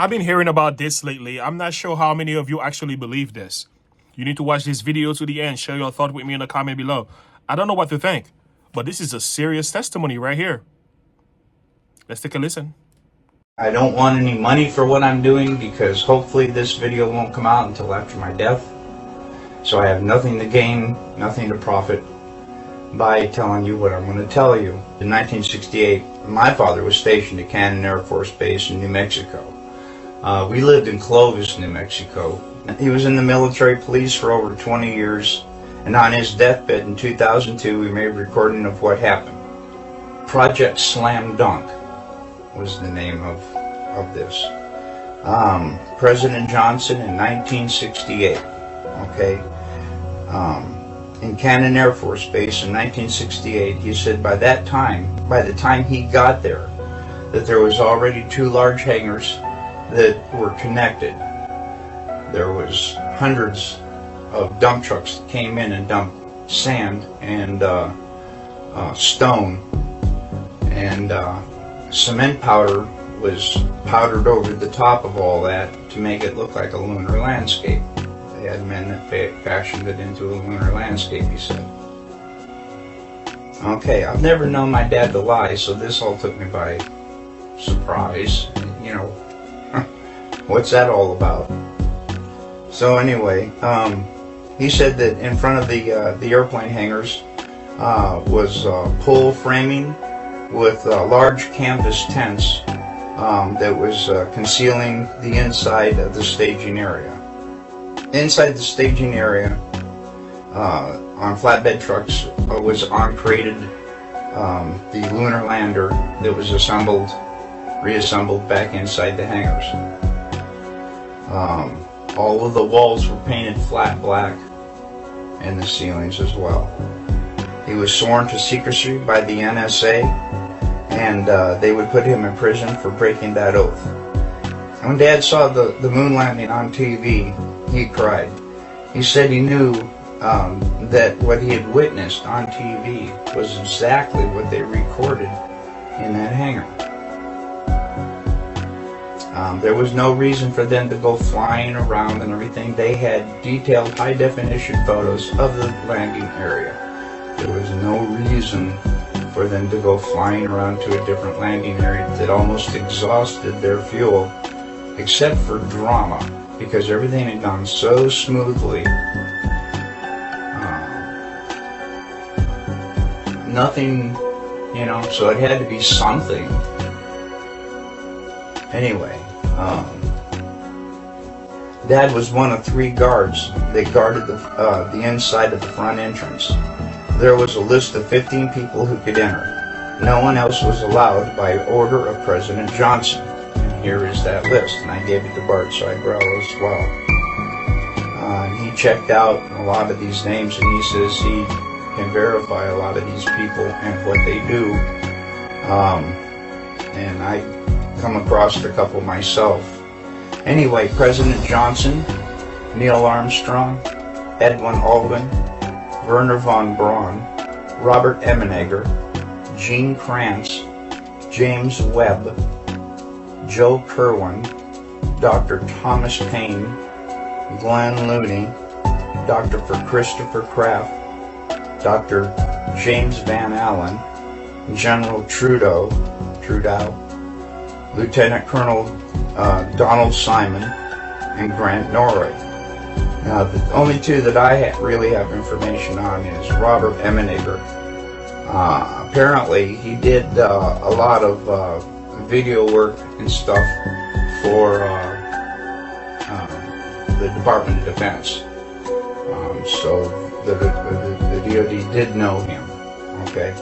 I've been hearing about this lately. I'm not sure how many of you actually believe this. You need to watch this video to the end. Share your thought with me in the comment below. I don't know what to think, but this is a serious testimony right here. Let's take a listen. I don't want any money for what I'm doing because hopefully this video won't come out until after my death. So I have nothing to gain, nothing to profit by telling you what I'm going to tell you. In 1968, my father was stationed at Cannon Air Force Base in New Mexico. We lived in Clovis, New Mexico. He was in the military police for over 20 years, and on his deathbed in 2002, we made a recording of what happened. Project Slam Dunk was the name of this. President Johnson in 1968, okay? In Cannon Air Force Base in 1968, he said by the time he got there, that there was already 2 large hangars that were connected. There was hundreds of dump trucks that came in and dumped sand and stone, and cement powder was powdered over the top of all that to make it look like a lunar landscape. They had men that fashioned it into a lunar landscape, he said. Okay, I've never known my dad to lie, so this all took me by surprise. You know, what's that all about? So anyway, he said that in front of the airplane hangars was pole framing with large canvas tents that was concealing the inside of the staging area. Inside the staging area, on flatbed trucks, was uncrated the lunar lander that was reassembled back inside the hangars. All of the walls were painted flat black, and the ceilings as well. He was sworn to secrecy by the NSA, and they would put him in prison for breaking that oath. When Dad saw the moon landing on TV, he cried. He said he knew that what he had witnessed on TV was exactly what they recorded in that hangar. There was no reason for them to go flying around and everything. They had detailed high-definition photos of the landing area. There was no reason for them to go flying around to a different landing area that almost exhausted their fuel, except for drama, because everything had gone so smoothly. Nothing, you know, so it had to be something. Anyway, Dad was one of 3 guards that guarded the inside of the front entrance. There was a list of 15 people who could enter. No one else was allowed by order of President Johnson. And here is that list, and I gave it to Bart Seibrow as well. He checked out a lot of these names, and he says he can verify a lot of these people and what they do. And I come across a couple myself. Anyway, President Johnson, Neil Armstrong, Edwin Aldrin, Werner von Braun, Robert Emenegger, Gene Kranz, James Webb, Joe Kerwin, Dr. Thomas Paine, Glenn Looney, Dr. Christopher Kraft, Dr. James Van Allen, General Trudeau, Lieutenant Colonel Donald Simon, and Grant Norrie. Now, the only 2 that I really have information on is Robert Emenegger. Apparently, he did a lot of video work and stuff for the Department of Defense. So the DoD did know him. Okay,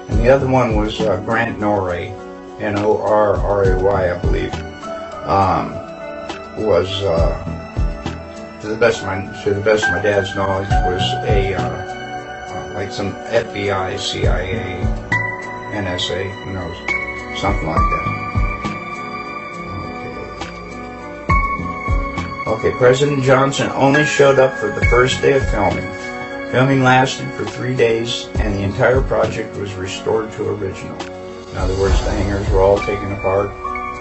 and the other one was Grant Norrie, N-O-R-R-A-Y, I believe. Was to the best of my dad's knowledge, was a like some FBI, CIA, NSA, who knows, something like that. Okay, President Johnson only showed up for the first day of filming. Filming lasted for 3 days, and the entire project was restored to original. In other words, the hangars were all taken apart,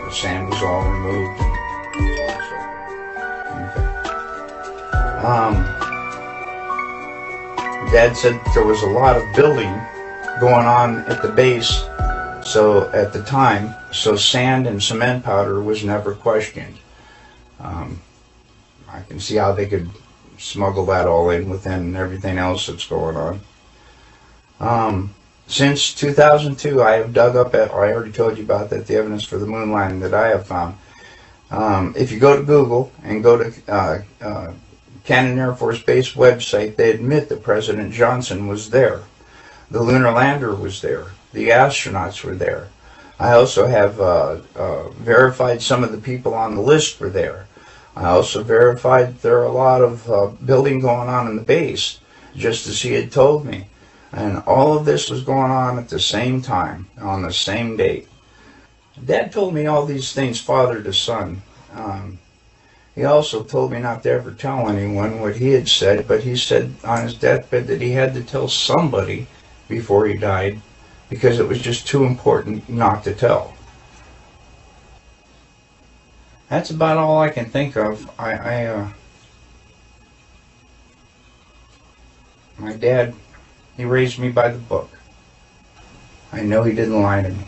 the sand was all removed, Dad said there was a lot of building going on at the base, so at the time, so sand and cement powder was never questioned. I can see how they could smuggle that all in within everything else that's going on. Since 2002, I have dug up, I already told you about that, the evidence for the moon landing that I have found. If you go to Google and go to Cannon Air Force Base website, they admit that President Johnson was there. The lunar lander was there. The astronauts were there. I also have verified some of the people on the list were there. I also verified there are a lot of building going on in the base, just as he had told me. And all of this was going on at the same time, on the same date. Dad told me all these things father to son. He also told me not to ever tell anyone what he had said, but he said on his deathbed that he had to tell somebody before he died because it was just too important not to tell. That's about all I can think of. My dad, he raised me by the book. I know he didn't lie to me.